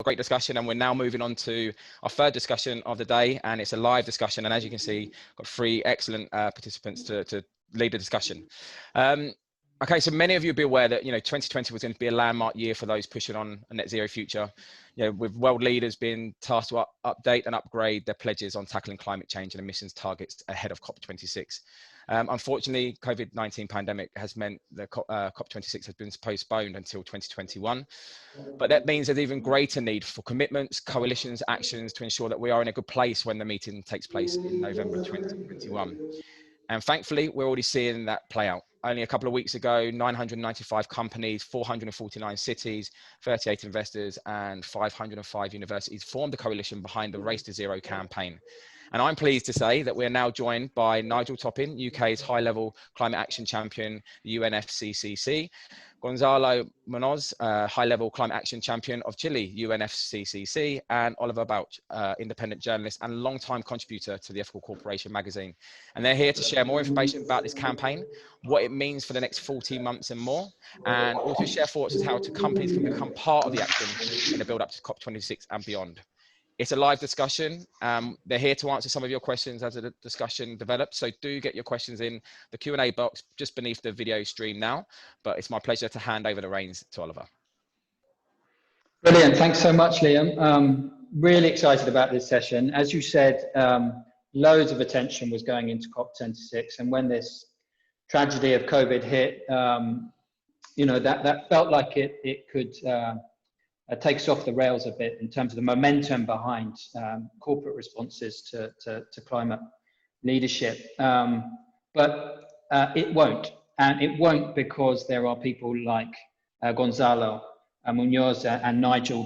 great discussion, and we're now moving on to our third discussion of the day, and it's a live discussion. And as you can see, got three excellent participants to lead the discussion. Okay, so many of you will be aware that 2020 was going to be a landmark year for those pushing on a net zero future. With world leaders being tasked to update and upgrade their pledges on tackling climate change and emissions targets ahead of COP26. Unfortunately, COVID-19 pandemic has meant the COP26 has been postponed until 2021. But that means there's even greater need for commitments, coalitions, actions to ensure that we are in a good place when the meeting takes place in November 2021. And thankfully, we're already seeing that play out. Only a couple of weeks ago, 995 companies, 449 cities, 38 investors, and 505 universities formed a coalition behind the Race to Zero campaign. And I'm pleased to say that we're now joined by Nigel Topping, UK's high-level climate action champion, UNFCCC, Gonzalo Muñoz, high-level climate action champion of Chile, UNFCCC, and Oliver Balch, independent journalist and long-time contributor to the Ethical Corporation magazine. And they're here to share more information about this campaign, what it means for the next 14 months and more, and also share thoughts as how companies can become part of the action in the build-up to COP26 and beyond. It's a live discussion. They're here to answer some of your questions as the discussion develops. So do get your questions in the Q&A box just beneath the video stream now. But it's my pleasure to hand over the reins to Oliver. Brilliant. Thanks so much, Liam. Really excited about this session. As you said, loads of attention was going into COP26. And when this tragedy of COVID hit, that felt like it could take us off the rails a bit in terms of the momentum behind corporate responses to climate leadership. But it won't. And it won't because there are people like Gonzalo, Muñoz, and Nigel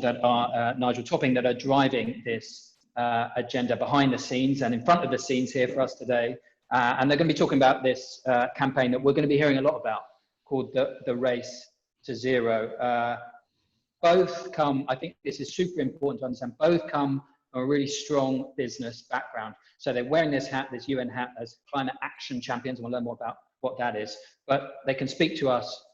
Topping that are driving this agenda behind the scenes and in front of the scenes here for us today. And they're going to be talking about this campaign that we're going to be hearing a lot about, called the Race to Zero. Both come, I think this is super important to understand, both come from a really strong business background. So they're wearing this hat, this UN hat, as climate action champions, and we'll learn more about what that is. But they can speak to us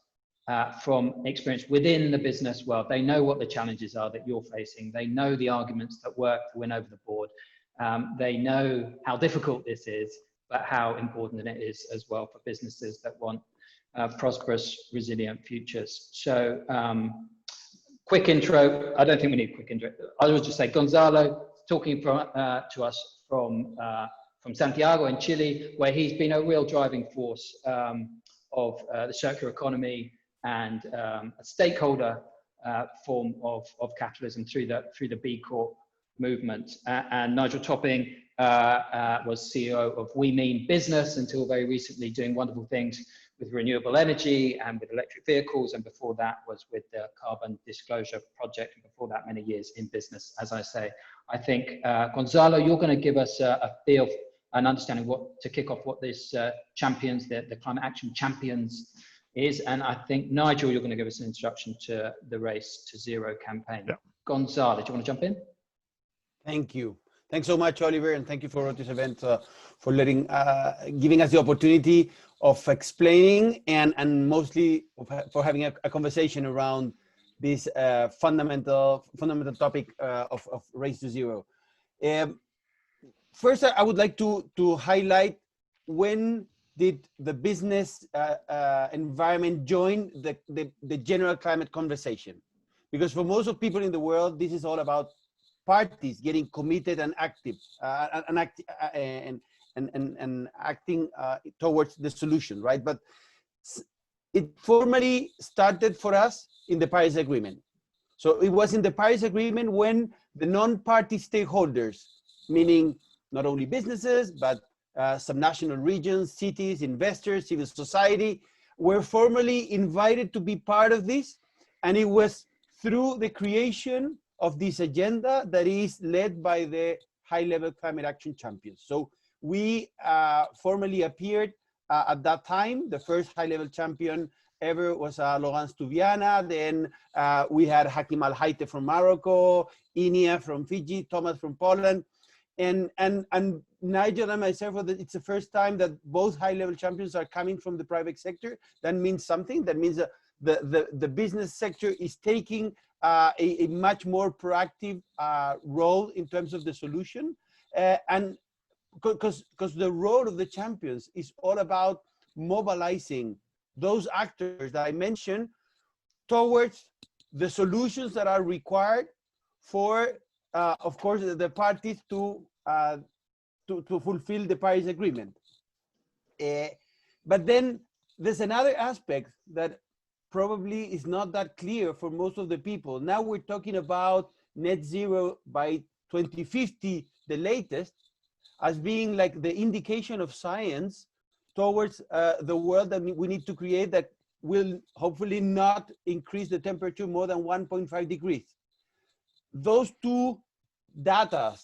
from experience within the business world. They know what the challenges are that you're facing. They know the arguments that work to win over the board. They know how difficult this is, but how important it is as well for businesses that want prosperous, resilient futures. So, quick intro. I don't think we need a quick intro. I will just say Gonzalo talking to us from Santiago in Chile, where he's been a real driving force of the circular economy and a stakeholder form of capitalism through the B Corp movement. And Nigel Topping was CEO of We Mean Business until very recently, doing wonderful things with renewable energy and with electric vehicles, and before that was with the Carbon Disclosure Project, and before that many years in business, as I say. I think, Gonzalo, you're going to give us a feel and understanding to kick off what this champions, the Climate Action Champions is, and I think, Nigel, you're going to give us an introduction to the Race to Zero campaign. Yeah. Gonzalo, do you want to jump in? Thank you. Thanks so much, Oliver, and thank you for this event, for giving us the opportunity of explaining and mostly for having a conversation around this fundamental topic of Race to Zero. First, I would like to highlight when did the business environment join the general climate conversation, because for most of people in the world, this is all about parties getting committed and active and acting towards the solution, right? But it formally started for us in the Paris Agreement. So it was in the Paris Agreement when the non-party stakeholders, meaning not only businesses, but subnational regions, cities, investors, civil society, were formally invited to be part of this. And it was through the creation of this agenda that is led by the high-level climate action champions. So we formally appeared at that time. The first high-level champion ever was Laurence Toubiana. Then we had Hakim Al Haite from Morocco, Inia from Fiji, Thomas from Poland, and Nigel and myself. It's the first time that both high-level champions are coming from the private sector. That means something. That means that the business sector is taking a much more proactive role in terms of the solution. And because the role of the champions is all about mobilizing those actors that I mentioned towards the solutions that are required for, of course, the parties to fulfill the Paris Agreement. But then there's another aspect that probably is not that clear for most of the people. Now we're talking about net zero by 2050, the latest, as being like the indication of science towards the world that we need to create that will hopefully not increase the temperature more than 1.5 degrees. Those two data,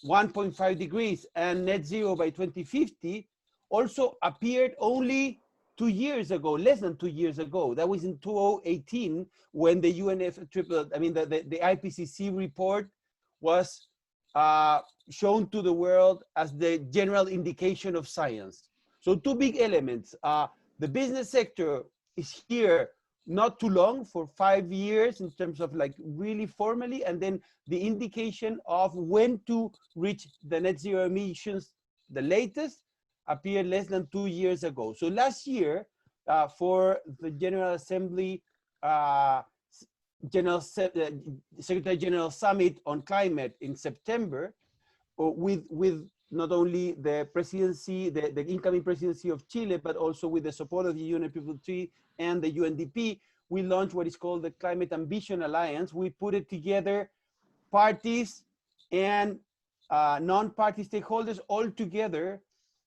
1.5 degrees and net zero by 2050, also appeared only 2 years ago, less than 2 years ago. That was in 2018 when the the IPCC report was shown to the world as the general indication of science. So two big elements. The business sector is here not too long, for 5 years in terms of like really formally, and then the indication of when to reach the net zero emissions, the latest, appeared less than 2 years ago. So last year, for the General Assembly Secretary General Summit on Climate in September, with not only the presidency, the incoming presidency of Chile, but also with the support of the UNFCCC and the UNDP, we launched what is called the Climate Ambition Alliance. We put it together, parties and non-party stakeholders all together,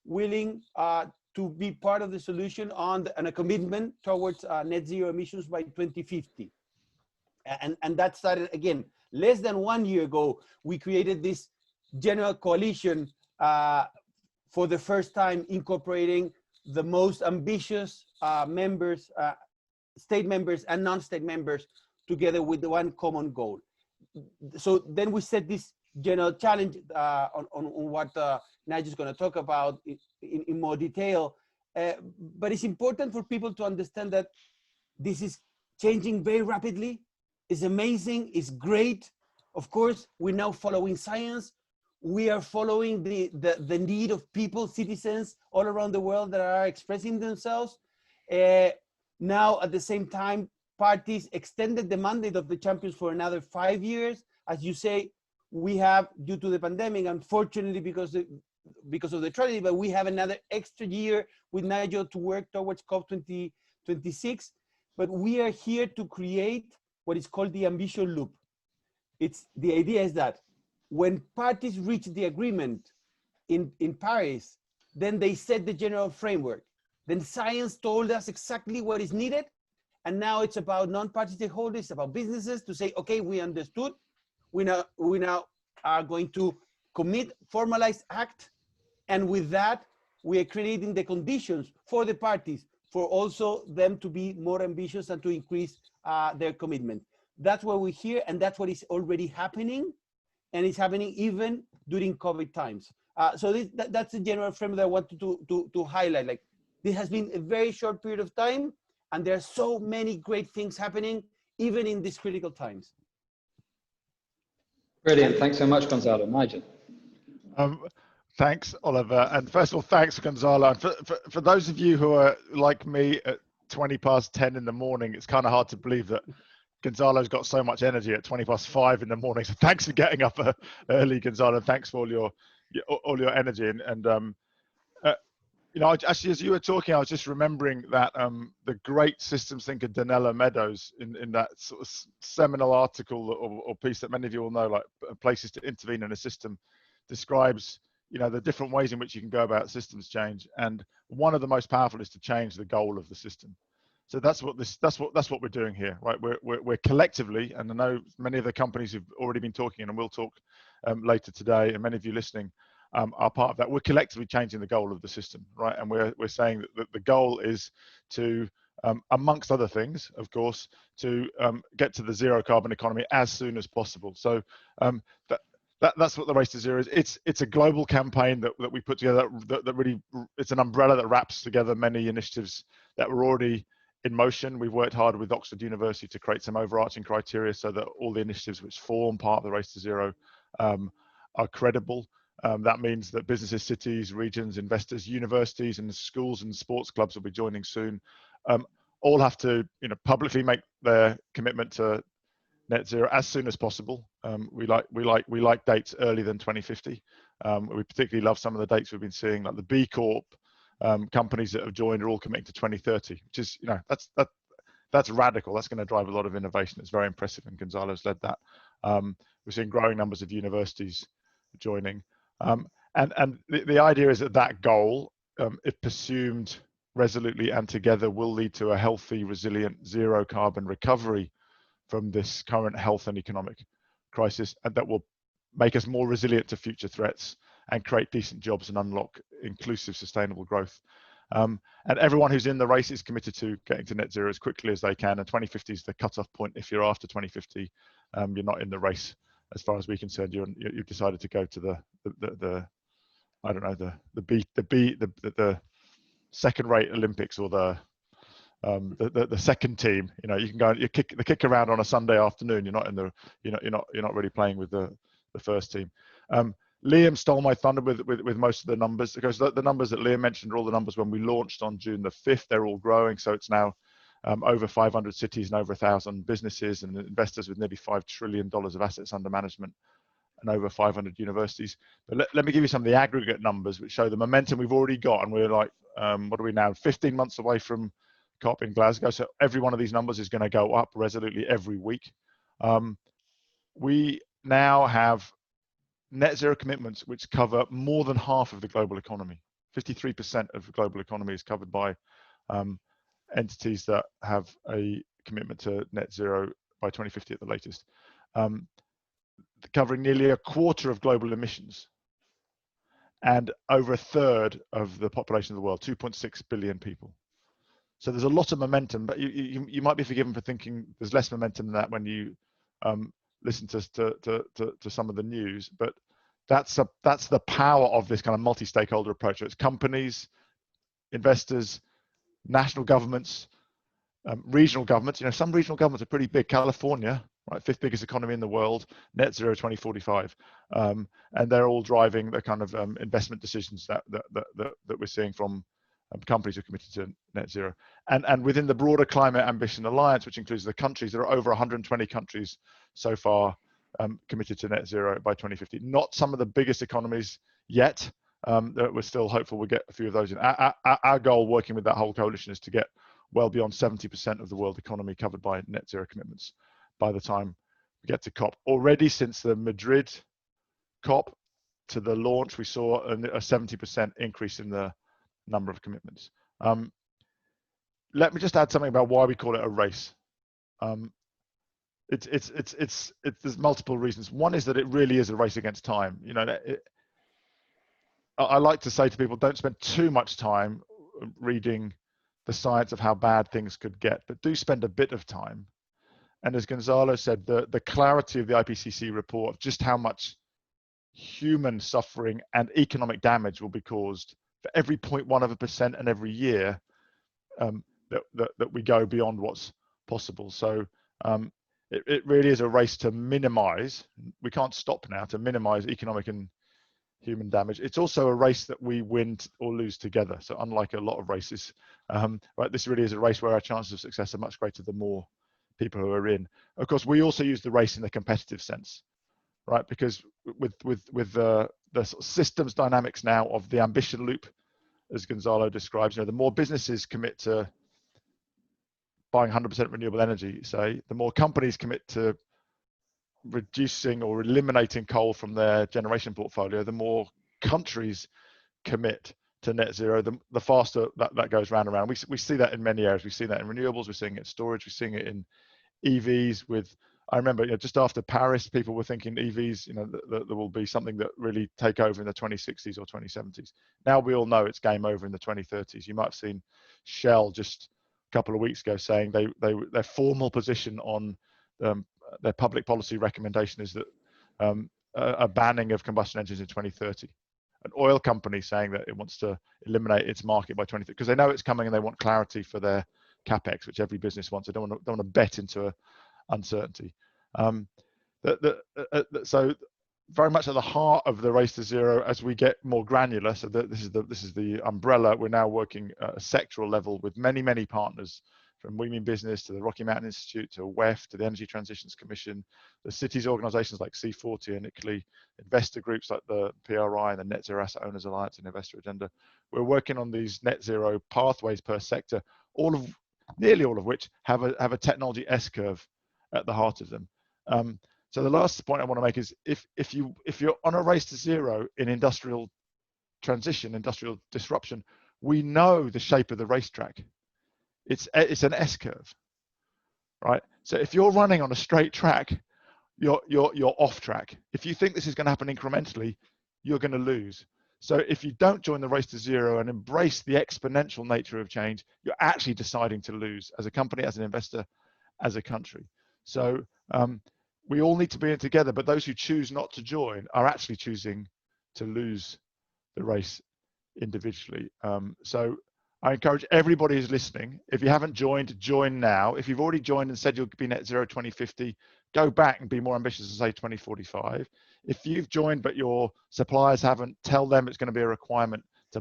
willing to be part of the solution and a commitment towards net zero emissions by 2050. And that started, again, less than 1 year ago. We created this general coalition for the first time, incorporating the most ambitious members, state members and non-state members, together with the one common goal. So then we set this general challenge on what Nigel is going to talk about in more detail. But it's important for people to understand that this is changing very rapidly. It's amazing, it's great. Of course, we're now following science. We are following the need of people, citizens all around the world that are expressing themselves. Now, at the same time, parties extended the mandate of the champions for another 5 years. As you say, we have, due to the pandemic, unfortunately, because of the tragedy, but we have another extra year with Nigel to work towards COP26. But we are here to create what is called the ambition loop. The idea is that when parties reach the agreement in Paris, then they set the general framework. Then science told us exactly what is needed. And now it's about non-party stakeholders, about businesses to say, okay, we understood. We now are going to commit, formalize, act. And with that, we are creating the conditions for the parties, for also them to be more ambitious and to increase their commitment. That's what we hear, and that's what is already happening. And it's happening even during COVID times. So that's the general framework that I wanted to highlight. Like, this has been a very short period of time, and there are so many great things happening, even in these critical times. Brilliant. Thanks so much, Gonzalo. Nigel. Thanks, Oliver. And first of all, thanks, Gonzalo. And for those of you who are like me at 10:20 in the morning, it's kind of hard to believe that Gonzalo's got so much energy at 5:20 in the morning. So thanks for getting up early, Gonzalo. Thanks for all your energy. And you know, actually, as you were talking, I was just remembering that the great systems thinker Donella Meadows, in that sort of seminal article or piece that many of you will know, like Places to Intervene in a System, describes, you know, the different ways in which you can go about systems change. And one of the most powerful is to change the goal of the system. So that's what we're doing here, right? We're collectively, and I know many of the companies who've already been talking, and we'll talk later today, and many of you listening are part of that. We're collectively changing the goal of the system, right? And we're saying that the goal is to, amongst other things, of course, to get to the zero carbon economy as soon as possible. So that's what the Race to Zero is. It's a global campaign that we put together that really, it's an umbrella that wraps together many initiatives that were already in motion. We've worked hard with Oxford University to create some overarching criteria so that all the initiatives which form part of the Race to Zero are credible. That means that businesses, cities, regions, investors, universities, and schools and sports clubs will be joining soon. All have to, publicly make their commitment to net zero as soon as possible. We like dates earlier than 2050. We particularly love some of the dates we've been seeing, like the B Corp companies that have joined are all committing to 2030, which is, that's radical. That's going to drive a lot of innovation. It's very impressive, and Gonzalo's led that. We're seeing growing numbers of universities joining. And the idea is that goal, if pursued resolutely and together, will lead to a healthy, resilient, zero carbon recovery from this current health and economic crisis, and that will make us more resilient to future threats and create decent jobs and unlock inclusive, sustainable growth. And everyone who's in the race is committed to getting to net zero as quickly as they can. And 2050 is the cutoff point. If you're after 2050, you're not in the race, as far as we're concerned. You've decided to go to the I don't know, the second-rate Olympics, or the second team. You can go and you kick around on a Sunday afternoon. You're not really playing with the first team. Liam stole my thunder with most of the numbers, because the numbers that Liam mentioned are all the numbers when we launched on June the 5th. They're all growing, so it's now over 500 cities and over 1,000 businesses and investors with nearly $5 trillion of assets under management and over 500 universities. But let me give you some of the aggregate numbers which show the momentum we've already got. And we're like, what are we now? 15 months away from COP in Glasgow. So every one of these numbers is going to go up resolutely every week. We now have net zero commitments which cover more than half of the global economy. 53% of the global economy is covered by entities that have a commitment to net zero by 2050 at the latest, covering nearly a quarter of global emissions and over a third of the population of the world, 2.6 billion people. So there's a lot of momentum, but you might be forgiven for thinking there's less momentum than that when you listen to some of the news. But that's the power of this kind of multi-stakeholder approach. So it's companies, investors, national governments, regional governments. Some regional governments are pretty big. California, right, 5th biggest economy in the world, net zero 2045, and they're all driving the kind of investment decisions that we're seeing from companies who are committed to net zero. And within the broader Climate Ambition Alliance, which includes the countries, there are over 120 countries so far committed to net zero by 2050. Not some of the biggest economies yet. We're still hopeful we'll get a few of those in. Our goal, working with that whole coalition, is to get well beyond 70% of the world economy covered by net zero commitments by the time we get to COP. Already since the Madrid COP to the launch, we saw a 70% increase in the number of commitments. Let me just add something about why we call it a race. There's multiple reasons. One is that it really is a race against time. I like to say to people, don't spend too much time reading the science of how bad things could get, but do spend a bit of time. And as Gonzalo said, the clarity of the IPCC report of just how much human suffering and economic damage will be caused for every 0.1% and every year that we go beyond what's possible. So it really is a race to minimize. We can't stop now, to minimize economic and human damage. It's also a race that we win or lose together. So unlike a lot of races, right, this really is a race where our chances of success are much greater the more people who are in. Of course, we also use the race in the competitive sense, right? Because with the sort of systems dynamics now of the ambition loop, as Gonzalo describes, the more businesses commit to buying 100% renewable energy, say, the more companies commit to reducing or eliminating coal from their generation portfolio, the more countries commit to net zero, the faster that goes round and round. We see that in many areas. We see that in renewables, we're seeing it in storage, we're seeing it in EVs. I remember, just after Paris, people were thinking EVs, there will be something that really take over in the 2060s or 2070s. Now we all know it's game over in the 2030s. You might have seen Shell just a couple of weeks ago saying their formal position on their public policy recommendation is that a banning of combustion engines in 2030. An oil company saying that it wants to eliminate its market by 2030 because they know it's coming and they want clarity for their capex, which every business wants. I don't want to bet into uncertainty. So very much at the heart of the race to zero, as we get more granular. So this is the umbrella. We're now working at a sectoral level with many partners, from We Mean Business to the Rocky Mountain Institute to WEF to the Energy Transitions Commission, the cities organisations like C40 and ICLEI, investor groups like the PRI and the Net Zero Asset Owners Alliance and Investor Agenda. We're working on these net zero pathways per sector, nearly all of which have a technology S-curve at the heart of them. So the last point I want to make is if you're on a race to zero in industrial transition, industrial disruption, we know the shape of the racetrack. It's an S-curve, right? So if you're running on a straight track, you're off track. If you think this is going to happen incrementally, you're going to lose. So if you don't join the race to zero and embrace the exponential nature of change, you're actually deciding to lose as a company, as an investor, as a country. So we all need to be in together, but those who choose not to join are actually choosing to lose the race individually. So I encourage everybody who's listening, if you haven't joined, join now. If you've already joined and said you'll be net zero 2050, go back and be more ambitious and say 2045. If you've joined but your suppliers haven't, tell them it's going to be a requirement to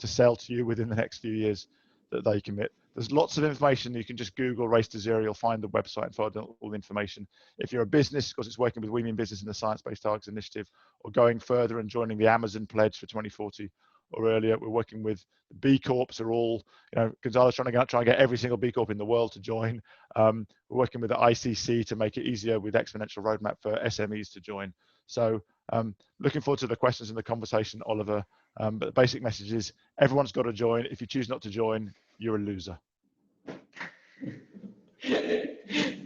sell to you within the next few years that they commit. There's lots of information. You can just Google Race to Zero. You'll find the website and find all the information. If you're a business, because it's working with We Mean Business in the Science Based Targets Initiative, or going further and joining the Amazon Pledge for 2040 or earlier, we're working with the B Corps. Are all, Gonzalo's trying to get every single B Corp in the world to join. We're working with the ICC to make it easier with Exponential Roadmap for SMEs to join. So looking forward to the questions and the conversation, Oliver. But the basic message is everyone's got to join. If you choose not to join, you're a loser.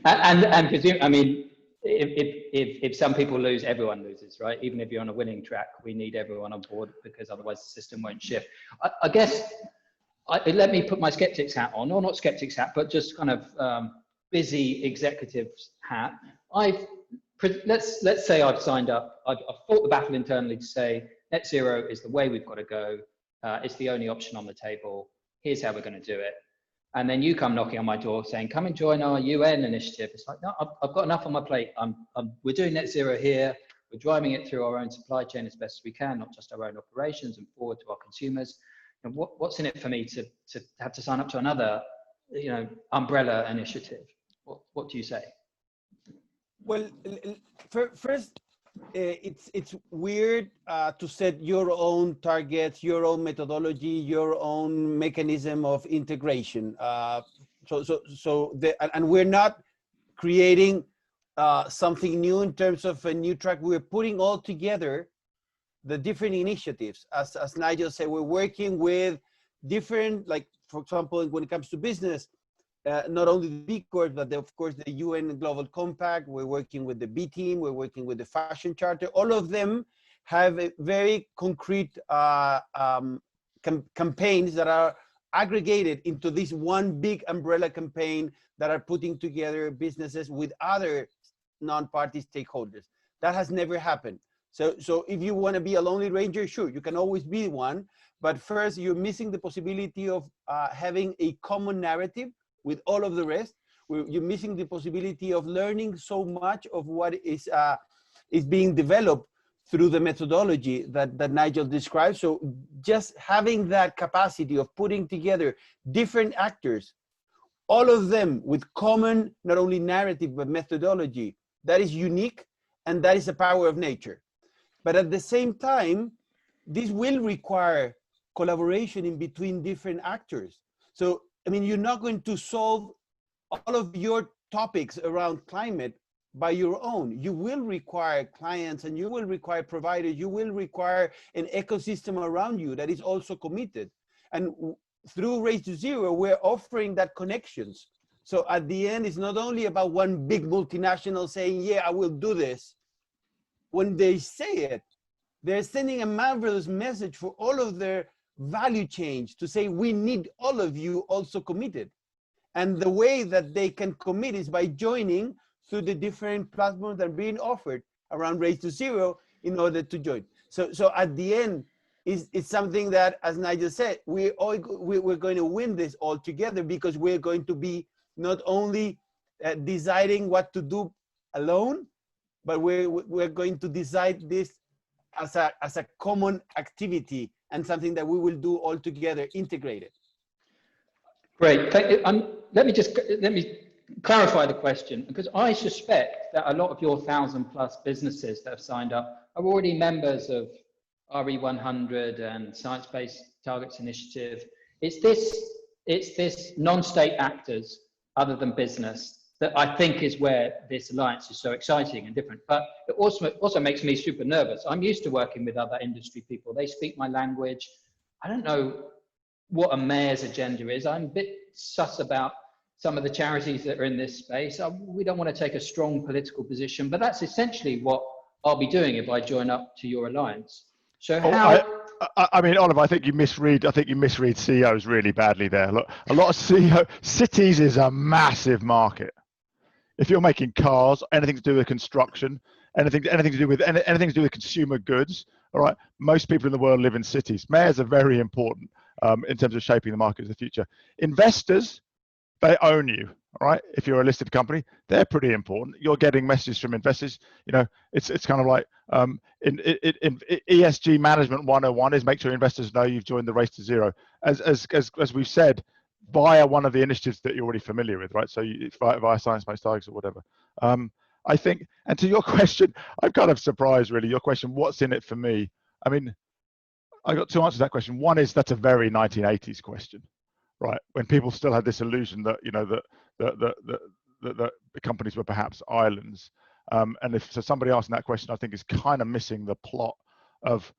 And presume, I mean, if some people lose, everyone loses, right? Even if you're on a winning track, we need everyone on board, because otherwise the system won't shift. I guess, let me put my skeptics hat on, or not skeptics hat, but just kind of busy executives hat. Let's say I've signed up, I've fought the battle internally to say net zero is the way we've got to go. It's the only option on the table. Here's how we're going to do it. And then you come knocking on my door saying, come and join our UN initiative. It's like, no, I've got enough on my plate. We're doing net zero here. We're driving it through our own supply chain as best as we can, not just our own operations, and forward to our consumers. And what's in it for me to have to sign up to another, umbrella initiative? What do you say? Well, first, it's weird to set your own targets, your own methodology, your own mechanism of integration. And we're not creating something new in terms of a new track. We're putting all together the different initiatives. As Nigel said, we're working with different, like, for example, when it comes to business, not only the B Corp, but of course the UN Global Compact. We're working with the B Team. We're working with the Fashion Charter. All of them have a very concrete campaigns that are aggregated into this one big umbrella campaign that are putting together businesses with other non-party stakeholders. That has never happened. So if you want to be a Lonely Ranger, sure, you can always be one. But first, you're missing the possibility of having a common narrative with all of the rest. You're missing the possibility of learning so much of what is being developed through the methodology that Nigel described. So just having that capacity of putting together different actors, all of them with common, not only narrative, but methodology, that is unique, and that is the power of nature. But at the same time, this will require collaboration in between different actors. So I mean, you're not going to solve all of your topics around climate by your own. You will require clients, and you will require providers. You will require an ecosystem around you that is also committed. And through Race to Zero, we're offering that connections. So at the end, it's not only about one big multinational saying, yeah, I will do this. When they say it, they're sending a marvelous message for all of their value change to say, we need all of you also committed. And the way that they can commit is by joining through the different platforms that are being offered around Race to Zero in order to join. So at the end, is something that, as Nigel said, we're going to win this all together, because we're going to be not only deciding what to do alone, but we're going to decide this as a common activity and something that we will do all together, integrated. Great. Let me clarify the question, because I suspect that a lot of your 1,000+ businesses that have signed up are already members of RE100 and Science Based Targets Initiative. It's this non-state actors other than business that I think is where this alliance is so exciting and different. But it also makes me super nervous. I'm used to working with other industry people. They speak my language. I don't know what a mayor's agenda is. I'm a bit sus about some of the charities that are in this space. We don't want to take a strong political position, but that's essentially what I'll be doing if I join up to your alliance. So I mean, Oliver, I think you misread CEOs really badly there. Look, a lot of cities is a massive market. If you're making cars, anything to do with construction, anything to do with consumer goods, all right, most people in the world live in cities. Mayors are very important in terms of shaping the market of the future. Investors, they own you, all right? If you're a listed company, they're pretty important. You're getting messages from investors. You know, it's kind of like in ESG management 101 is make sure investors know you've joined the race to zero. As we've said, via one of the initiatives that you're already familiar with, right? So via science-based targets or whatever. I think, and to your question, I'm kind of surprised really. Your question, what's in it for me? I mean, I got two answers to that question. One is that's a very 1980s question. Right, when people still had this illusion that that companies were perhaps islands, and if so, somebody asking that question, I think is kind of missing the plot of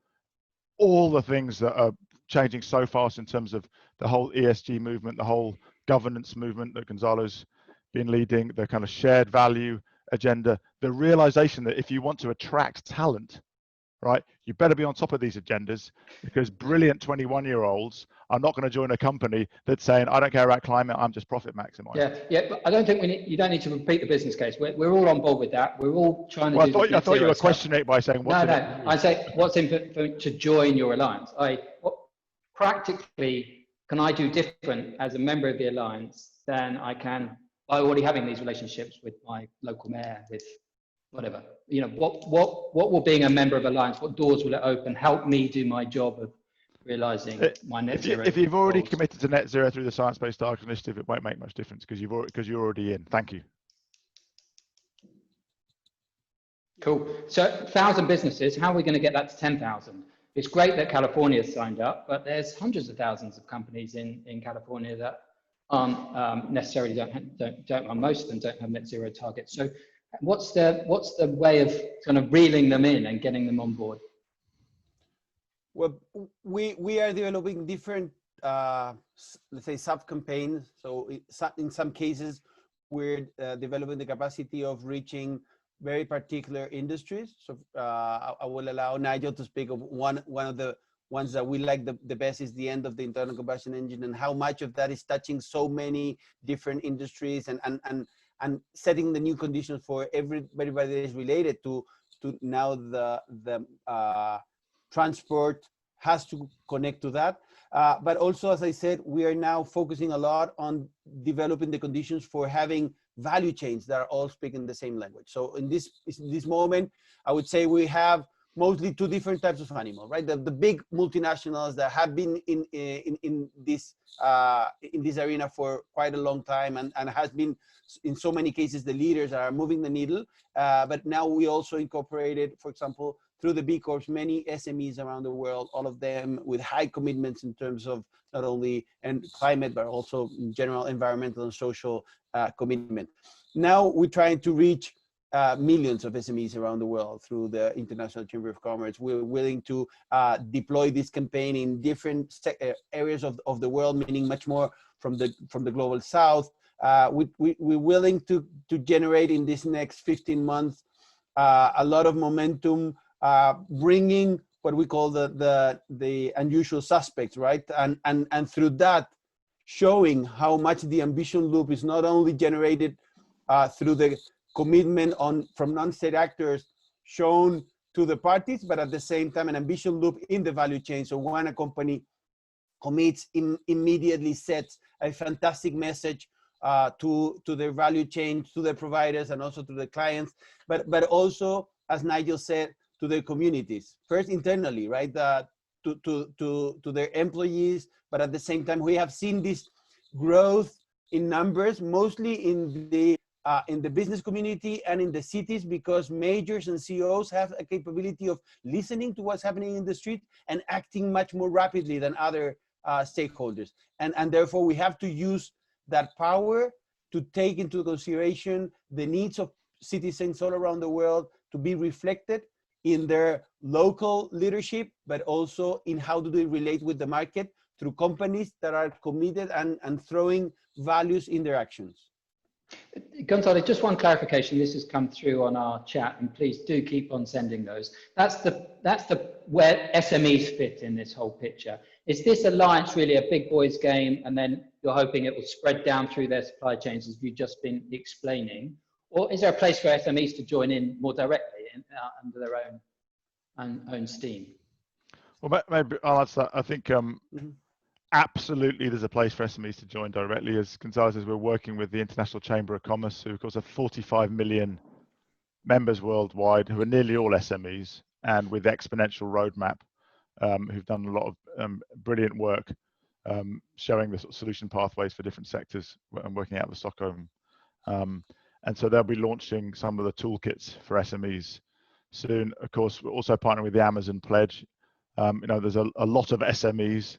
all the things that are changing so fast in terms of the whole ESG movement, the whole governance movement that Gonzalo's been leading, the kind of shared value agenda, the realization that if you want to attract talent, right, you better be on top of these agendas, because brilliant 21-year-olds are not going to join a company that's saying, I don't care about climate, I'm just profit maximizing. Yeah, but I don't think you don't need to repeat the business case. We're all on board with that. We're all trying to do I thought you were questioning it by saying, what's in it? I say, what's in to join your alliance? What practically can I do different as a member of the alliance than I can by already having these relationships with my local mayor, with whatever, you know, what will being a member of Alliance, what doors will it open, help me do my job of realizing my net zero? If you've already committed to net zero through the Science Based Targets Initiative, it won't make much difference because you're already in. Thank you. Cool. So 1,000 businesses, how are we going to get that to 10,000? It's great that California has signed up, but there's hundreds of thousands of companies in California that aren't necessarily most of them don't have net zero targets. So what's the way of kind of reeling them in and getting them on board? Well, we are developing different, let's say, sub-campaigns. So in some cases, we're developing the capacity of reaching very particular industries. So I will allow Nigel to speak of one of the ones that we like the best is the end of the internal combustion engine, and how much of that is touching so many different industries and setting the new conditions for everybody that is related to now the transport has to connect to that. But also, as I said, we are now focusing a lot on developing the conditions for having value chains that are all speaking the same language. So in this moment, I would say we have mostly two different types of animals, right? The big multinationals that have been in this arena for quite a long time and has been, in so many cases, the leaders that are moving the needle. But now we also incorporated, for example, through the B Corps, many SMEs around the world, all of them with high commitments in terms of not only climate, but also in general environmental and social commitment. Now we're trying to reach millions of SMEs around the world through the International Chamber of Commerce. We're willing to deploy this campaign in different areas of the world, meaning much more from the global south. We're willing to generate in this next 15 months a lot of momentum, bringing what we call the unusual suspects, right? And through that, showing how much the ambition loop is not only generated through the commitment from non-state actors, shown to the parties, but at the same time, an ambition loop in the value chain. So when a company commits, immediately sets a fantastic message to their value chain, to their providers, and also to the clients, but also, as Nigel said, to their communities. First internally, right, to their employees, but at the same time, we have seen this growth in numbers, mostly in the business community and in the cities, because majors and CEOs have a capability of listening to what's happening in the street and acting much more rapidly than other stakeholders. And therefore, we have to use that power to take into consideration the needs of citizens all around the world to be reflected in their local leadership, but also in how do they relate with the market through companies that are committed and throwing values in their actions. Gonzalo, just one clarification. This has come through on our chat, and please do keep on sending those. That's the where SMEs fit in this whole picture. Is this alliance really a big boys game, and then you're hoping it will spread down through their supply chains, as you've just been explaining, or is there a place for SMEs to join in more directly under their own steam? Well, maybe I'll answer that. I think absolutely there's a place for SMEs to join directly. As Gonzalo says, we're working with the International Chamber of Commerce, who of course have 45 million members worldwide, who are nearly all SMEs, and with Exponential Roadmap, who've done a lot of brilliant work showing the sort of solution pathways for different sectors and working out of Stockholm. And so they'll be launching some of the toolkits for SMEs soon. Of course, we're also partnering with the Amazon Pledge. There's a lot of SMEs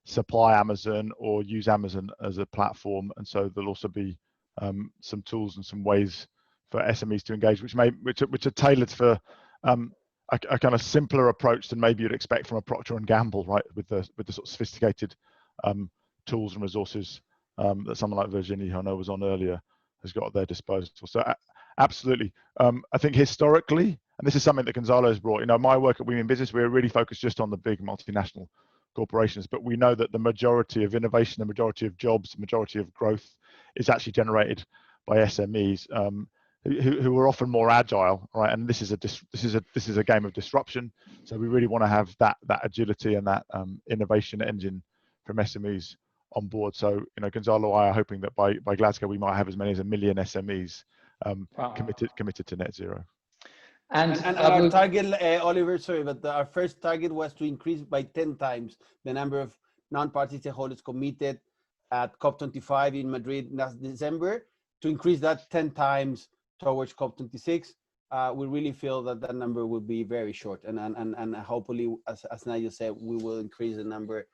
supply Amazon or use Amazon as a platform, and so there'll also be some tools and some ways for SMEs to engage, which are tailored for a kind of simpler approach than maybe you'd expect from a Procter & Gamble, right? With the sort of sophisticated tools and resources that someone like Virginie, who I know was on earlier, has got at their disposal. So absolutely, I think historically, and this is something that Gonzalo has brought. My work at Women in Business, we're really focused just on the big multinational corporations, but we know that the majority of innovation, the majority of jobs, the majority of growth is actually generated by SMEs who are often more agile, right? And this is a game of disruption. So we really want to have that agility and that innovation engine from SMEs on board. So Gonzalo and I are hoping that by Glasgow we might have as many as 1 million SMEs committed to net zero. And our target, Oliver, sorry, but our first target was to increase by 10 times the number of non-party stakeholders committed at COP25 in Madrid last December, to increase that 10 times towards COP26. We really feel that number will be very short, and hopefully, as Nigel said, we will increase the number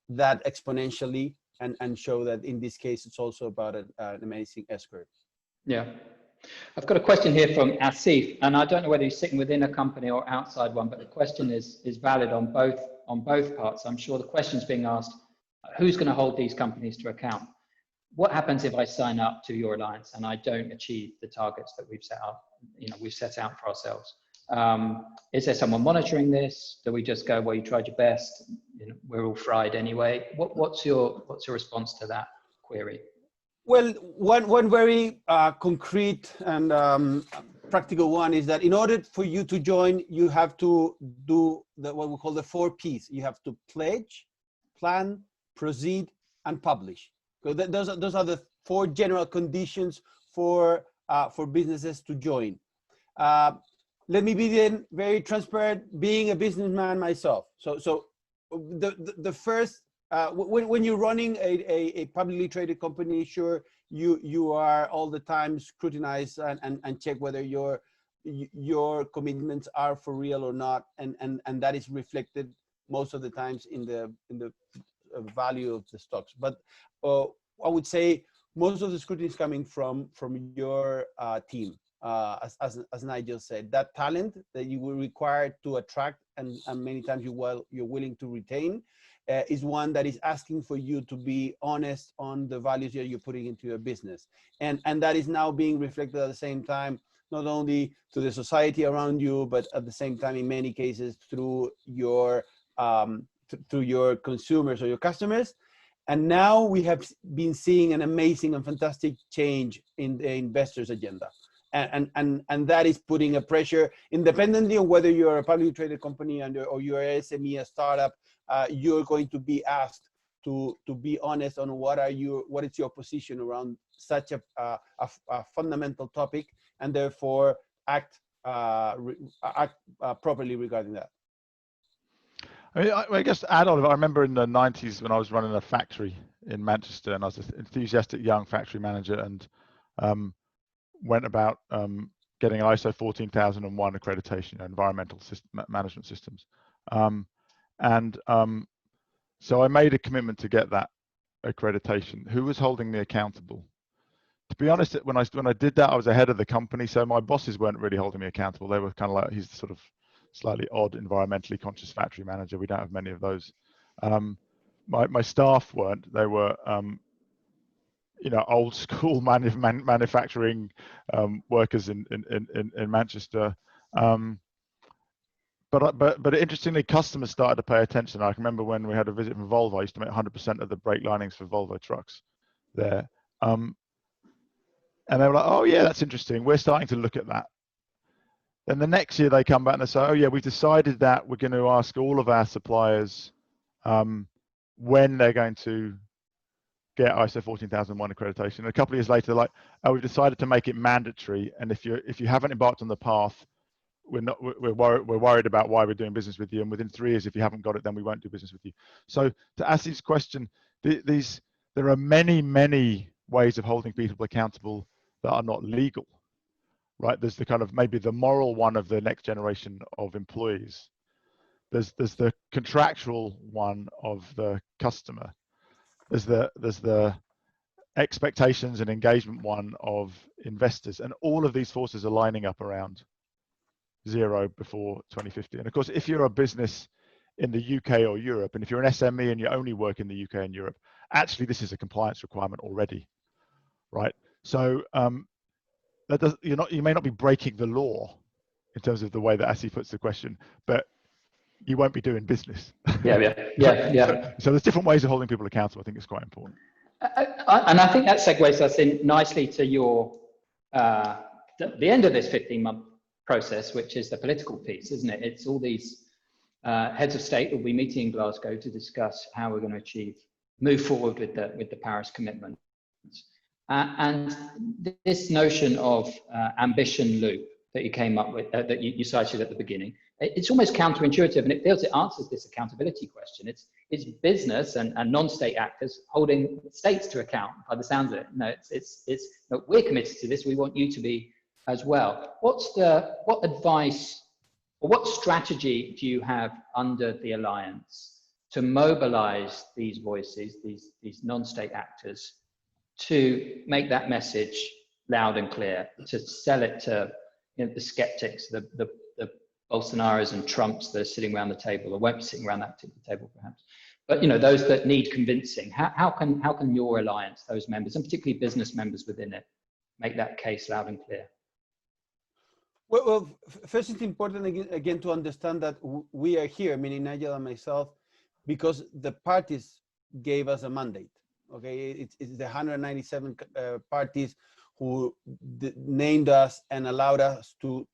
that exponentially and show that in this case, it's also about an amazing S-curve. Yeah. I've got a question here from Asif, and I don't know whether he's sitting within a company or outside one, but the question is valid on both parts. I'm sure the question's being asked, who's going to hold these companies to account? What happens if I sign up to your alliance and I don't achieve the targets that we've set up, we've set out for ourselves? Is there someone monitoring this? Do we just go, well, you tried your best, we're all fried anyway? What's your response to that query? Well, one very concrete and practical one is that in order for you to join, you have to do what we call the 4 Ps. You have to pledge, plan, proceed, and publish. So those are the 4 general conditions for businesses to join. Let me be then very transparent, being a businessman myself. So the first, when you're running a publicly traded company, sure, you are all the time scrutinized and check whether your commitments are for real or not, and that is reflected most of the times in the value of the stocks. But I would say most of the scrutiny is coming from your team. As Nigel said, that talent that you will require to attract and many times you're willing to retain is one that is asking for you to be honest on the values that you're putting into your business. And that is now being reflected at the same time, not only to the society around you, but at the same time, in many cases, through your consumers or your customers. And now we have been seeing an amazing and fantastic change in the investors' agenda. and that is putting a pressure, independently of whether you're a publicly traded company or you're a SME, a startup. You're going to be asked to be honest on what is your position around such a fundamental topic, and therefore act properly regarding that. I mean, I guess to add on, I remember in the 90s when I was running a factory in Manchester, and I was an enthusiastic young factory manager, and went about getting ISO 14001 accreditation, environmental management systems. So I made a commitment to get that accreditation. Who was holding me accountable? To be honest, when I did that, I was ahead of the company, so my bosses weren't really holding me accountable. They were kind of like, he's the sort of slightly odd, environmentally conscious factory manager. We don't have many of those. My staff weren't. They were, old school manufacturing workers in Manchester. But interestingly, customers started to pay attention. I can remember when we had a visit from Volvo. I used to make 100% of the brake linings for Volvo trucks there. And they were like, oh yeah, that's interesting. We're starting to look at that. Then the next year they come back and they say, oh yeah, we've decided that we're going to ask all of our suppliers when they're going to get ISO 14001 accreditation. And a couple of years later, they're like, oh, we've decided to make it mandatory. And if you haven't embarked on the path, we're worried about why we're doing business with you. And within 3 years, if you haven't got it, then we won't do business with you. So to ask this question, there are many ways of holding people accountable that are not legal, right? There's the kind of maybe the moral one of the next generation of employees. There's the contractual one of the customer. There's the expectations and engagement one of investors, and all of these forces are lining up around zero before 2050. And of course, if you're a business in the UK or Europe, and if you're an SME and you only work in the UK and Europe, actually this is a compliance requirement already, right? So you may not be breaking the law in terms of the way that ASI puts the question, but you won't be doing business. Yeah. So there's different ways of holding people accountable. I think it's quite important. And I think that segues us in nicely to your the end of this 15-month process, which is the political piece, isn't it? It's all these heads of state will be meeting in Glasgow to discuss how we're going to move forward with the Paris commitments. And this notion of ambition loop that you came up with, that you cited at the beginning, it's almost counterintuitive, and it feels it answers this accountability question. It's business and non-state actors holding states to account, by the sounds of it. No, look, we're committed to this. We want you to be as well. What advice or what strategy do you have under the alliance to mobilize these voices, these non-state actors, to make that message loud and clear, to sell it to the skeptics, the Bolsonaros and Trumps that are sitting around the table, or won't be sitting around that particular table perhaps, but those that need convincing? How can your alliance, those members, and particularly business members within it, make that case loud and clear? Well, first it's important again to understand that we are here, meaning Nigel and myself, because the parties gave us a mandate. Okay, it's the 197 parties who named us and allowed us to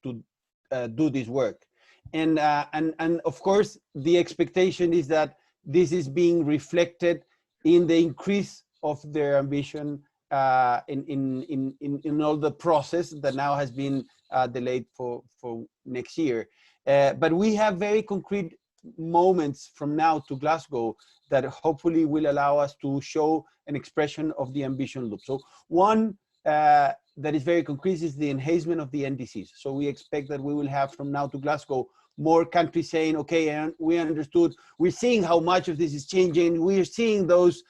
do this work, and of course the expectation is that this is being reflected in the increase of their ambition in all the process that now has been delayed for next year. But we have very concrete moments from now to Glasgow that hopefully will allow us to show an expression of the ambition loop. So one that is very concrete is the enhancement of the NDCs. So we expect that we will have from now to Glasgow more countries saying, okay, we understood, we're seeing how much of this is changing, we're seeing those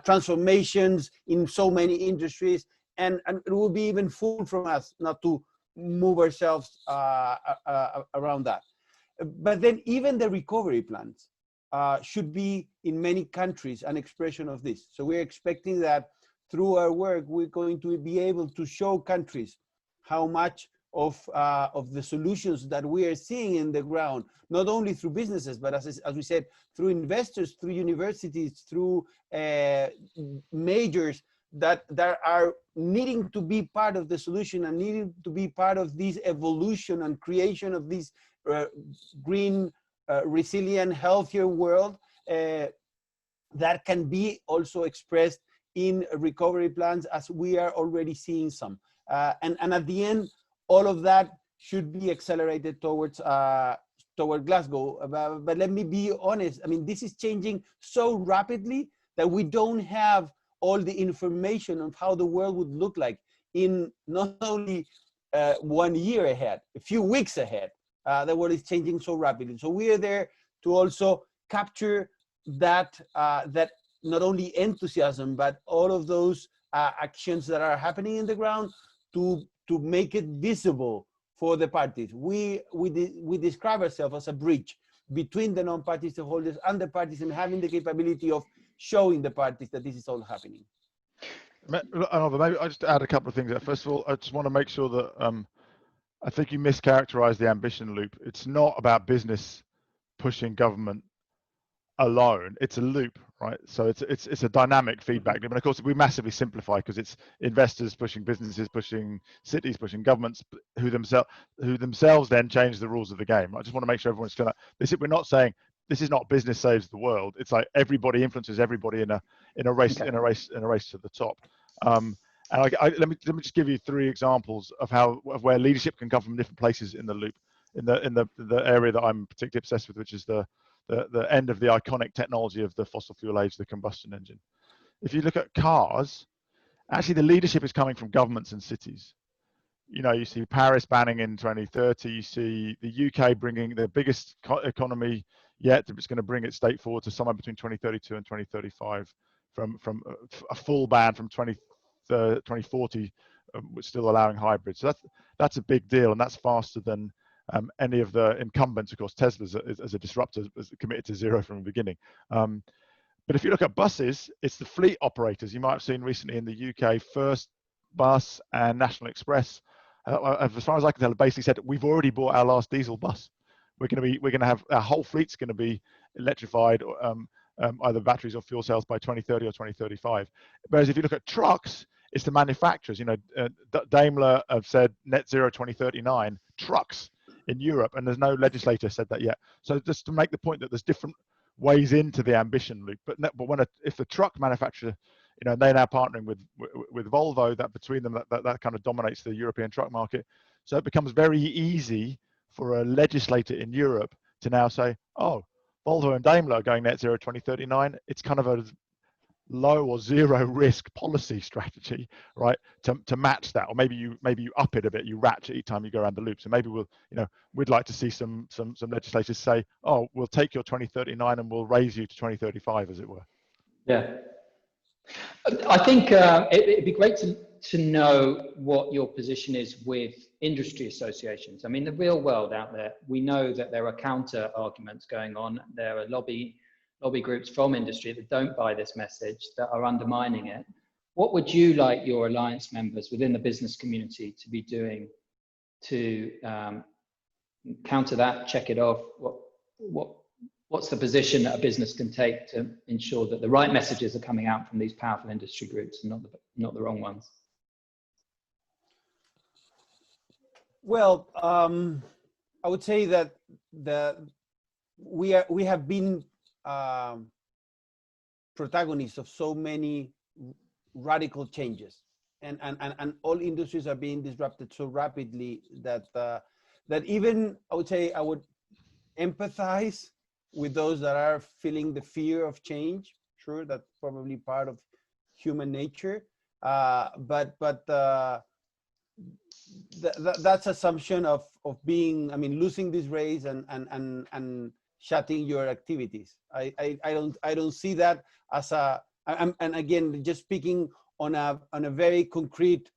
transformations in so many industries, and it will be even fool from us not to move ourselves around that. But then even the recovery plans should be in many countries an expression of this. So we're expecting that through our work, we're going to be able to show countries how much of the solutions that we are seeing in the ground, not only through businesses, but as we said, through investors, through universities, through majors that are needing to be part of the solution and needing to be part of this evolution and creation of this green, resilient, healthier world that can be also expressed in recovery plans, as we are already seeing some. And at the end, all of that should be accelerated towards toward Glasgow. But let me be honest, I mean, this is changing so rapidly that we don't have all the information of how the world would look like in not only 1 year ahead, a few weeks ahead. The world is changing so rapidly. So we are there to also capture that, that not only enthusiasm, but all of those actions that are happening in the ground to make it visible for the parties. We describe ourselves as a bridge between the non-party stakeholders and the parties, and having the capability of showing the parties that this is all happening. Maybe I just add a couple of things there. First of all, I just want to make sure that I think you mischaracterized the ambition loop. It's not about business pushing government alone. It's a loop, right? So it's a dynamic feedback loop. And of course, we massively simplify because it's investors pushing businesses, pushing cities, pushing governments, who themselves then change the rules of the game. I just want to make sure everyone's clear. We're not saying this is not business saves the world. It's like everybody influences everybody in a race to the top. And let me just give you 3 examples of where leadership can come from different places in the loop, in the area that I'm particularly obsessed with, which is the end of the iconic technology of the fossil fuel age, the combustion engine. If you look at cars, actually the leadership is coming from governments and cities. You know, you see Paris banning in 2030, you see the UK bringing the biggest economy yet, it's going to bring its state forward to somewhere between 2032 and 2035 from a full ban from 2040, still allowing hybrids. So that's a big deal, and that's faster than any of the incumbents. Of course, Tesla as a disruptor is committed to zero from the beginning. But if you look at buses, it's the fleet operators. You might have seen recently in the UK, First Bus and National Express, as far as I can tell, basically said we've already bought our last diesel bus. We're going to have our whole fleet's going to be electrified, either batteries or fuel cells by 2030 or 2035. Whereas if you look at trucks, it's the manufacturers. You know, Daimler have said net zero 2039 trucks in Europe, and there's no legislator said that yet. So just to make the point that there's different ways into the ambition loop. But if the truck manufacturer, you know, they're now partnering with Volvo, that between them that kind of dominates the European truck market. So it becomes very easy for a legislator in Europe to now say, oh, Volvo and Daimler are going net zero 2039. It's kind of a low or zero risk policy strategy, right, to match that. Or maybe you up it a bit, you ratchet each time you go around the loop. So maybe we'd like to see some legislators say, oh, we'll take your 2039 and we'll raise you to 2035, as it were. Yeah, I think it'd be great to know what your position is with industry associations. I mean, the real world out there, we know that there are counter arguments going on. There are lobby groups from industry that don't buy this message, that are undermining it. What would you like your alliance members within the business community to be doing to counter that, check it off? What's the position that a business can take to ensure that the right messages are coming out from these powerful industry groups and not the wrong ones? Well, I would say that we have been protagonists of so many radical changes, and all industries are being disrupted so rapidly that that even I would empathize with those that are feeling the fear of change. Sure, that's probably part of human nature, but that's assumption of being, I mean, losing this race and shutting your activities. I don't see that as and again, just speaking on a very concrete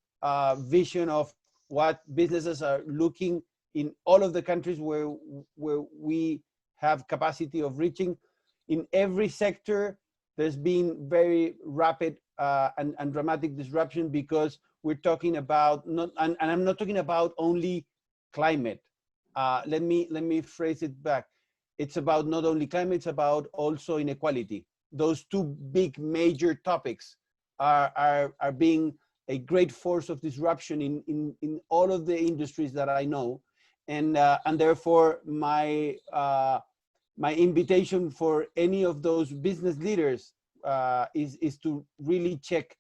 vision of what businesses are looking in all of the countries where we have capacity of reaching. In every sector, there's been very rapid and dramatic disruption, because we're talking about and I'm not talking about only climate. Let me phrase it back. It's about not only climate, it's about also inequality. Those two big major topics are being a great force of disruption in all of the industries that I know. And therefore, my invitation for any of those business leaders is to really check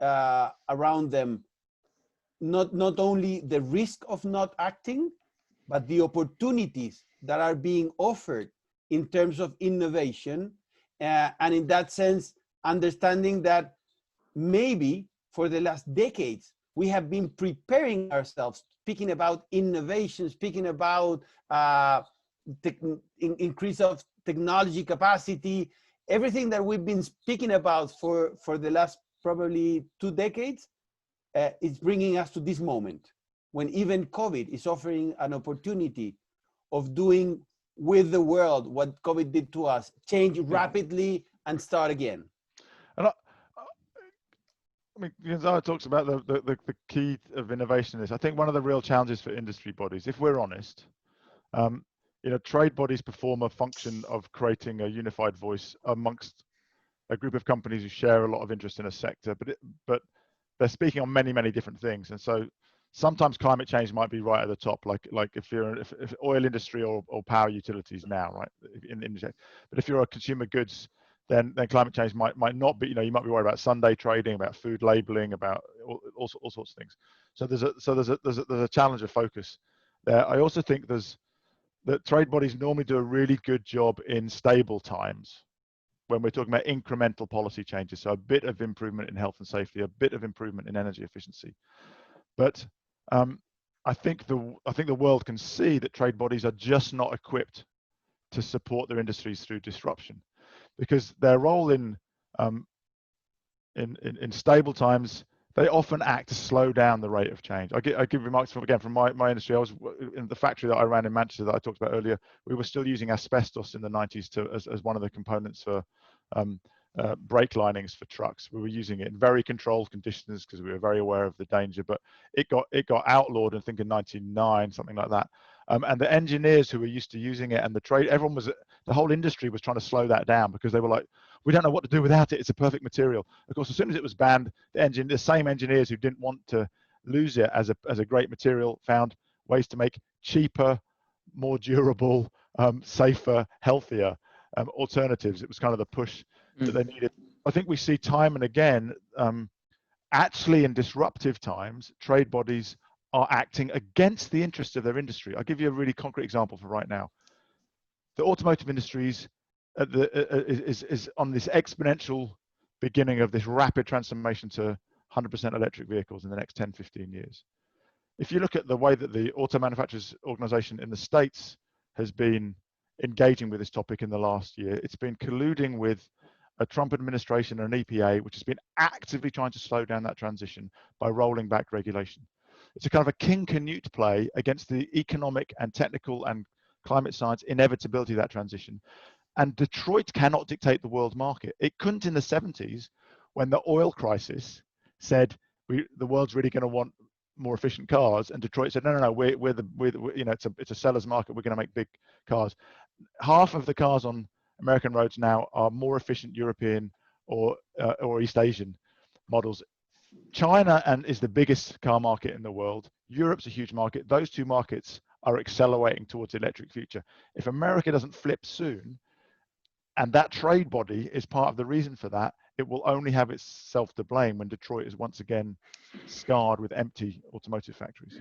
around them, not only the risk of not acting, but the opportunities that are being offered in terms of innovation. And in that sense, understanding that maybe for the last decades, we have been preparing ourselves, speaking about innovation, speaking about increase of technology capacity, everything that we've been speaking about for the last probably 2 decades is bringing us to this moment when even COVID is offering an opportunity of doing with the world what COVID did to us, change rapidly and start again. And I mean, Gonzalo talks about the key of innovation is, I think one of the real challenges for industry bodies, if we're honest, you know, trade bodies perform a function of creating a unified voice amongst a group of companies who share a lot of interest in a sector, but they're speaking on many different things. And so sometimes climate change might be right at the top, like if oil industry or power utilities now, right? But if you're a consumer goods, then climate change might not be, you know, you might be worried about Sunday trading, about food labeling, about all sorts of things. So there's a challenge of focus there. I also think that trade bodies normally do a really good job in stable times when we're talking about incremental policy changes. So a bit of improvement in health and safety, a bit of improvement in energy efficiency. But I think the world can see that trade bodies are just not equipped to support their industries through disruption, because their role in stable times, they often act to slow down the rate of change. I give remarks from my industry. I was in the factory that I ran in Manchester that I talked about earlier. We were still using asbestos in the 90s as one of the components for brake linings for trucks. We were using it in very controlled conditions because we were very aware of the danger, but it got outlawed, I think in 99, something like that. And the engineers who were used to using it and the whole industry was trying to slow that down because they were like, we don't know what to do without it. It's a perfect material. Of course, as soon as it was banned, the same engineers who didn't want to lose it as a great material found ways to make cheaper, more durable, safer, healthier alternatives. It was kind of the push that they needed. I think we see time and again, actually in disruptive times, trade bodies are acting against the interests of their industry. I'll give you a really concrete example for right now. The automotive industries is on this exponential beginning of this rapid transformation to 100% electric vehicles in the next 10, 15 years. If you look at the way that the Auto Manufacturers Organization in the States has been engaging with this topic in the last year, it's been colluding with a Trump administration and an EPA, which has been actively trying to slow down that transition by rolling back regulation. It's a kind of a King Canute play against the economic and technical and climate science inevitability of that transition. And Detroit cannot dictate the world market. It couldn't in the 70s when the oil crisis said the world's really going to want more efficient cars, and Detroit said no, we're you know, it's a seller's market. We're going to make big cars. Half of the cars on American roads now are more efficient European or East Asian models. China is the biggest car market in the world. Europe's a huge market. Those two markets are accelerating towards the electric future. If America doesn't flip soon, and that trade body is part of the reason for that, it will only have itself to blame when Detroit is once again scarred with empty automotive factories.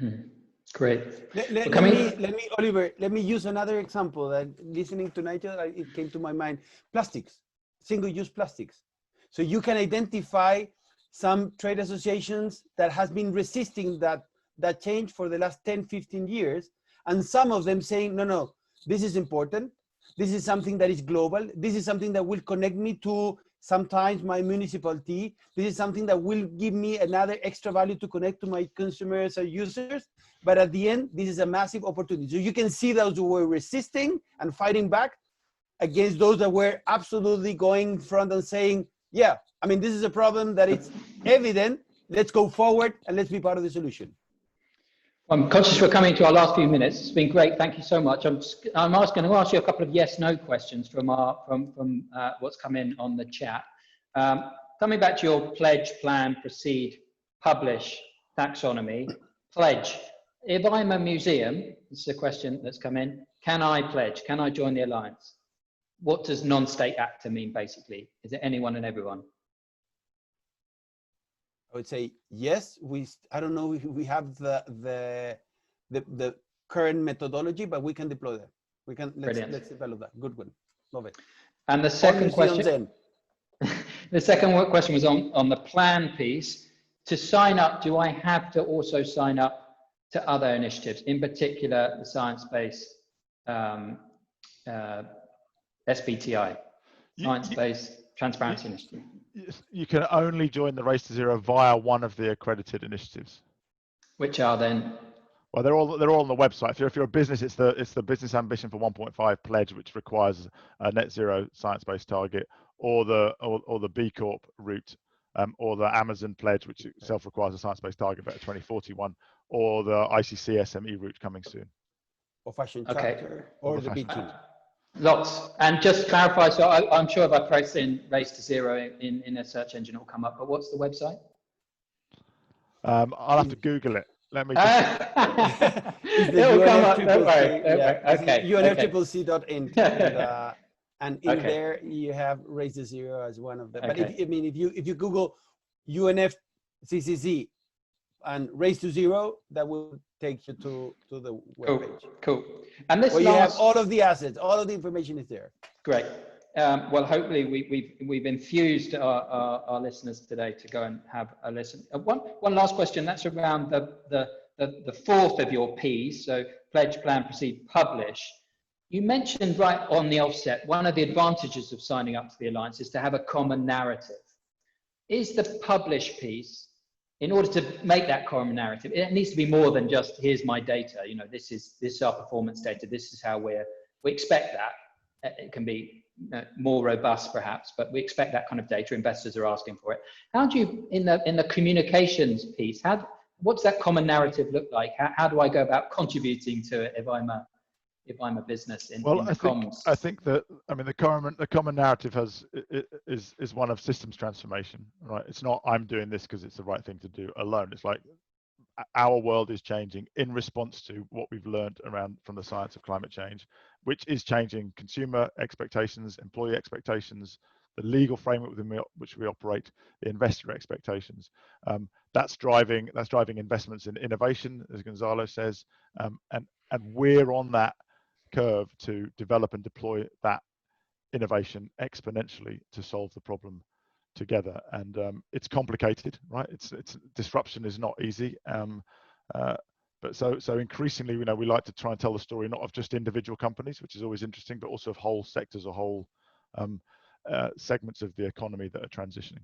Great. Let me use another example. That listening to Nigel, it came to my mind. Plastics, single-use plastics. So you can identify some trade associations that has been resisting that change for the last 10, 15 years, and some of them saying, no, this is important. This is something that is global. This is something that will connect me to sometimes my municipality. This is something that will give me another extra value to connect to my consumers or users. But at the end, this is a massive opportunity. So you can see those who were resisting and fighting back against those that were absolutely going front and saying, yeah, I mean, this is a problem that it's evident. Let's go forward and let's be part of the solution. I'm conscious we're coming to our last few minutes. It's been great. Thank you so much. I'm going to ask you a couple of yes/no questions from what's come in on the chat. coming back to your pledge, plan, proceed, publish taxonomy, pledge. If I'm a museum, this is a question that's come in, can I pledge? Can I join the alliance? What does non-state actor mean, basically? Is it anyone and everyone? I would say yes. I don't know if we have the current methodology, but we can deploy that. We can let's develop that. Good one. Love it. And the second question, the second question was on the plan piece. To sign up, do I have to also sign up to other initiatives, in particular the science-based SBTI, science-based transparency initiative? You can only join the Race to Zero via one of the accredited initiatives. Which are then? Well, they're all on the website. If you're a business, it's the Business Ambition for 1.5 pledge, which requires a net zero science-based target, or the B Corp route, or the Amazon pledge, which itself requires a science-based target by 2041, or the ICC SME route coming soon. Or fashion chapter, or the B team. Lots. And just clarify, so I'm sure if I press in Race to Zero in a search engine, it'll come up, but what's the website? I'll have to Google it. Let me just... It'll come up, don't worry. Yeah, okay. UNFCCC.in. And in there you have Race to Zero as one of them. But if you Google UNFCCC and Race to Zero, that will take you to the webpage. Cool. And this you have all of the assets, all of the information is there. Great. Well, hopefully we've infused our listeners today to go and have a listen. One last question. That's around the fourth of your P's. So pledge, plan, proceed, publish. You mentioned right on the offset, one of the advantages of signing up to the Alliance is to have a common narrative. Is the publish piece, in order to make that common narrative, it needs to be more than just, here's my data, this is our performance data, this is how we expect that. It can be more robust perhaps, but we expect that kind of data. Investors are asking for it. How do you, in the communications piece, what's that common narrative look like? How do I go about contributing to it if I'm a business in comms? I think that, the common narrative is one of systems transformation, right? It's not I'm doing this because it's the right thing to do alone. It's like our world is changing in response to what we've learned from the science of climate change, which is changing consumer expectations, employee expectations, the legal framework within which we operate, the investor expectations. That's driving investments in innovation, as Gonzalo says, and we're on that curve to develop and deploy that innovation exponentially to solve the problem together. And it's complicated, right? It's disruption is not easy. But so increasingly, we like to try and tell the story not of just individual companies, which is always interesting, but also of whole sectors or whole segments of the economy that are transitioning.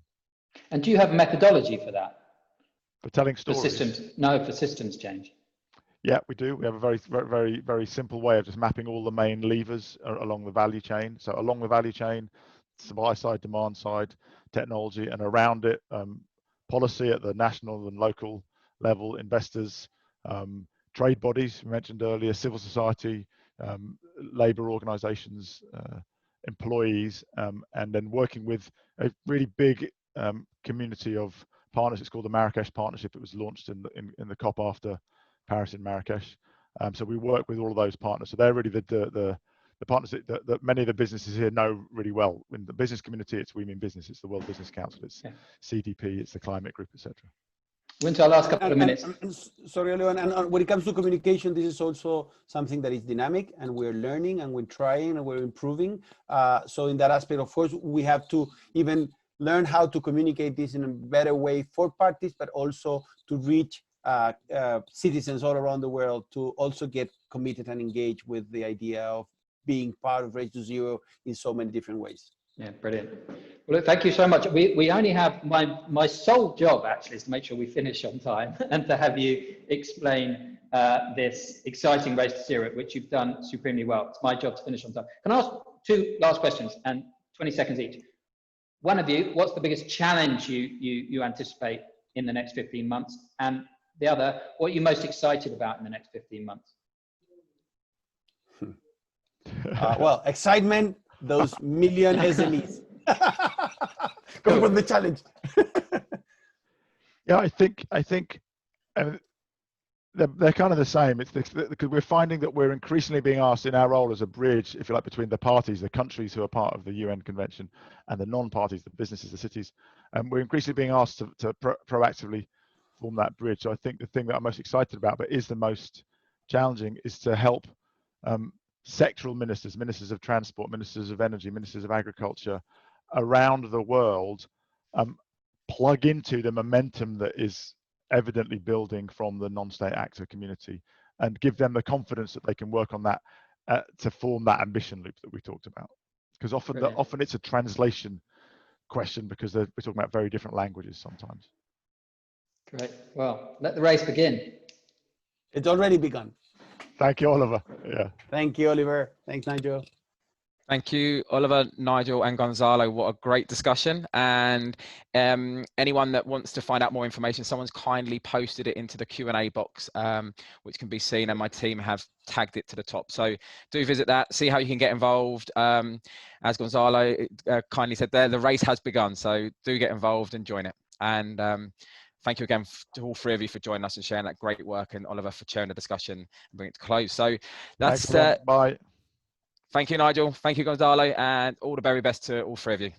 And do you have a methodology for that? For telling stories? For systems change. Yeah, we do. We have a very, very, very simple way of just mapping all the main levers along the value chain. So along the value chain, supply side, demand side, technology, and around it, policy at the national and local level, investors, trade bodies, we mentioned earlier, civil society, labor organizations, employees, and then working with a really big community of partners. It's called the Marrakesh Partnership. It was launched in the COP after Paris in Marrakesh. So we work with all of those partners. So they're really the partners that many of the businesses here know really well. In the business community, it's We Mean Business, it's the World Business Council, it's CDP, it's the Climate Group, etc. Went to our last couple of minutes. Sorry, Leon, and when it comes to communication, this is also something that is dynamic, and we're learning and we're trying and we're improving. So in that aspect, of course, we have to even learn how to communicate this in a better way for parties, but also to reach citizens all around the world to also get committed and engaged with the idea of being part of Race to Zero in so many different ways. Yeah, brilliant. Well, look, thank you so much. We only have, my sole job actually is to make sure we finish on time and to have you explain this exciting Race to Zero, which you've done supremely well. It's my job to finish on time. Can I ask two last questions and 20 seconds each? One of you, what's the biggest challenge you anticipate in the next 15 months? And the other, what are you most excited about in the next 15 months? Well, excitement, those million SMEs. confront the challenge. Yeah, I think they're kind of the same. It's because we're finding that we're increasingly being asked in our role as a bridge, if you like, between the parties, the countries who are part of the UN Convention, and the non-parties, the businesses, the cities. And we're increasingly being asked to proactively form that bridge. So I think the thing that I'm most excited about, but is the most challenging, is to help sectoral ministers, ministers of transport, ministers of energy, ministers of agriculture around the world plug into the momentum that is evidently building from the non-state actor community, and give them the confidence that they can work on that to form that ambition loop that we talked about. Because often it's a translation question, because we're talking about very different languages sometimes. Great. Well, let the race begin. It's already begun. Thank you, Oliver. Yeah. Thank you, Oliver. Thanks, Nigel. Thank you, Oliver, Nigel, and Gonzalo. What a great discussion. And anyone that wants to find out more information, someone's kindly posted it into the Q&A box, which can be seen, and my team have tagged it to the top. So do visit that, see how you can get involved. As Gonzalo kindly said there, the race has begun. So do get involved and join it. And thank you again to all three of you for joining us and sharing that great work, and Oliver for chairing the discussion and bringing it to close. So that's Bye. Thank you, Nigel. Thank you, Gonzalo, and all the very best to all three of you.